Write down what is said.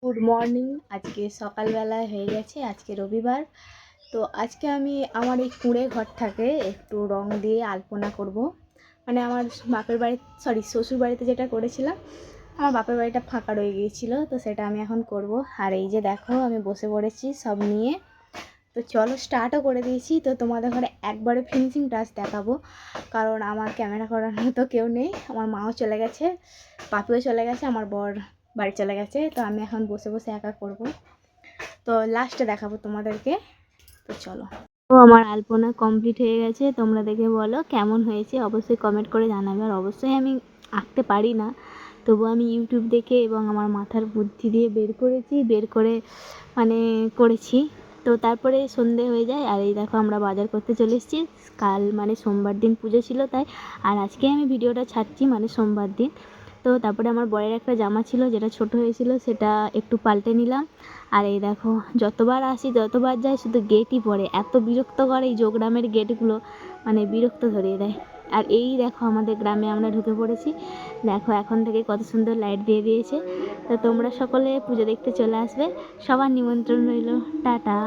Good morning. আজকে সকালবেলায় হয়ে গেছে, আজকে রবিবার। তো আজকে আমি আমার এই কুঁড়ে ঘরটাকে একটু রং দিয়ে আলপনা করব। মানে আমার বাপের বাড়ি, শ্বশুর বাড়িতে যেটা করেছিলাম, আমার বাপের বাড়িটা ফাঁকা রয়ে গিয়েছিলো, তো সেটা আমি এখন করব। আর এই যে দেখো, আমি বসে পড়েছি সব নিয়ে। তো চলো, স্টার্টও করে দিয়েছি। তো তোমাদের ঘরে একবারে ফিনিশিং টাচ দেখাবো, কারণ আমার ক্যামেরা করার মতো কেউ নেই। আমার মাও চলে গেছে, পাপিও চলে গেছে, আমার বর বাড়ি চলে গেছে। তো আমি এখন বসে বসে একা করব। তো লাস্টে দেখাবো তোমাদেরকে। তো চলো। তো আমার আলপনা কমপ্লিট হয়ে গেছে, তোমরা দেখে বলো কেমন হয়েছে, অবশ্যই কমেন্ট করে জানাবে। আর অবশ্যই আমি আঁকতে পারি না, তবু আমি ইউটিউব দেখে এবং আমার মাথার বুদ্ধি দিয়ে বের করে মানে করেছি। তো তারপরে সন্ধে হয়ে যায়, আর এই দেখো আমরা বাজার করতে চলে এসেছি। কাল মানে সোমবার দিন পুজো ছিল তাই, আর আজকে আমি ভিডিওটা ছাড়ছি মানে সোমবার দিন। তো তারপরে আমার বরের একটা জামা ছিল যেটা ছোট হয়েছিল, সেটা একটু পাল্টে নিলাম। আর এই দেখো, যতবার আসি যতবার যাই শুধু গেটই পড়ে, এত বিরক্ত করে এই যোগগ্রামের গেটগুলো, মানে বিরক্ত ধরিয়ে দেয়। আর এই দেখো, আমাদের গ্রামে আমরা ঢুকে পড়েছি। দেখো এখন থেকে কত সুন্দর লাইট দিয়ে দিয়েছে। তো তোমরা সকলে পুজো দেখতে চলে আসবে, সবার নিমন্ত্রণ রইল। টাটা।